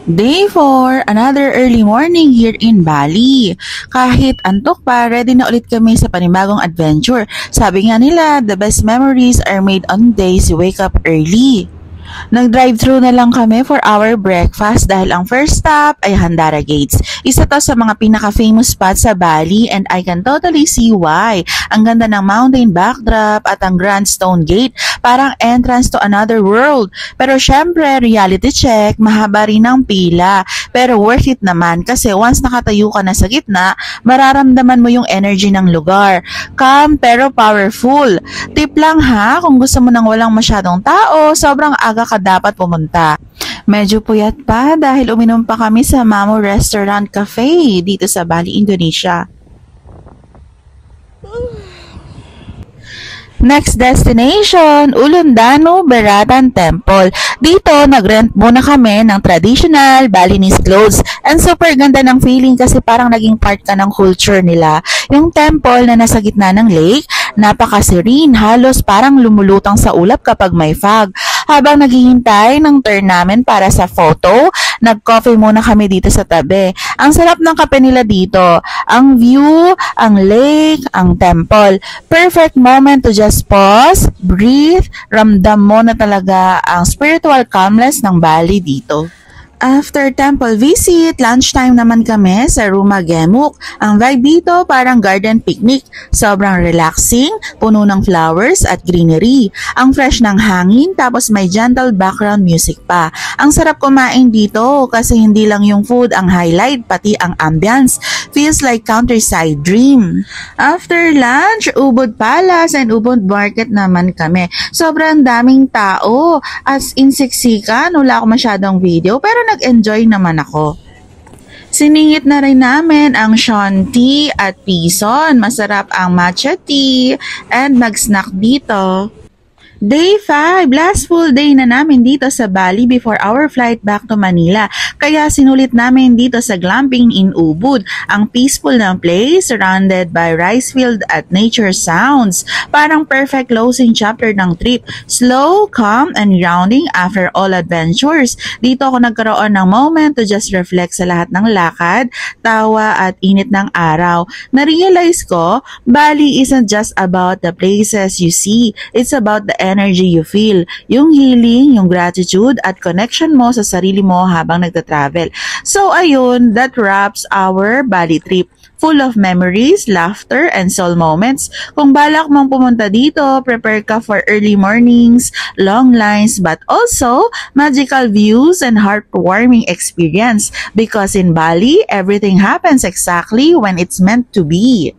Day 4, another early morning here in Bali. Kahit antok pa, ready na ulit kami sa panibagong adventure. Sabi nga nila, the best memories are made on days you wake up early. Nag-drive-thru na lang kami for our breakfast dahil ang first stop ay Handara Gates. Isa to sa mga pinaka-famous spots sa Bali and I can totally see why. Ang ganda ng mountain backdrop at ang Grand Stone Gate, parang entrance to another world. Pero syempre, reality check, mahaba rin ang pila. Pero worth it naman kasi once nakatayo ka na sa gitna, mararamdaman mo yung energy ng lugar. Calm pero powerful. Tip lang ha, kung gusto mo nang walang masyadong tao, sobrang aga ka dapat pumunta. Medyo puyat pa dahil uminom pa kami sa Mamo Restaurant Cafe dito sa Bali, Indonesia. Next destination, Ulundanu Beratan Temple. Dito, nag-rent muna kami ng traditional Balinese clothes. And super ganda ng feeling kasi parang naging part ka ng culture nila. Yung temple na nasa gitna ng lake, napaka-serene, halos parang lumulutang sa ulap kapag may fog. Habang naghihintay ng turn namin para sa photo, nag-coffee muna kami dito sa tabi. Ang sarap ng kape nila dito. Ang view, ang lake, ang temple. Perfect moment to just pause, breathe, ramdam mo na talaga ang spiritual calmness ng Bali dito. After temple visit, lunchtime naman kami sa Rumah Gemuk. Ang vibe dito parang garden picnic. Sobrang relaxing, puno ng flowers at greenery. Ang fresh ng hangin tapos may gentle background music pa. Ang sarap kumain dito kasi hindi lang yung food ang highlight, pati ang ambience. Feels like countryside dream. After lunch, Ubud Palace and Ubud Market naman kami. Sobrang daming tao. As in siksikan, wala ako masyadong video pero nag-enjoy naman ako. Siningit na rin namin ang Sean Tea at Pison. Masarap ang matcha tea and mag-snack dito. Day 5, last full day na namin dito sa Bali before our flight back to Manila. Kaya sinulit namin dito sa glamping in Ubud. Ang peaceful ng place, surrounded by rice field at nature sounds. Parang perfect closing chapter ng trip. Slow, calm, and grounding after all adventures. Dito ako nagkaroon ng moment to just reflect sa lahat ng lakad, tawa at init ng araw. Na-realize ko, Bali isn't just about the places you see. It's about the energy you feel, yung healing, yung gratitude at connection mo sa sarili mo habang nagta-travel. So ayun, that wraps our Bali trip. Full of memories, laughter, and soul moments. Kung balak mong pumunta dito, prepare ka for early mornings, long lines, but also magical views and heartwarming experience. Because in Bali, everything happens exactly when it's meant to be.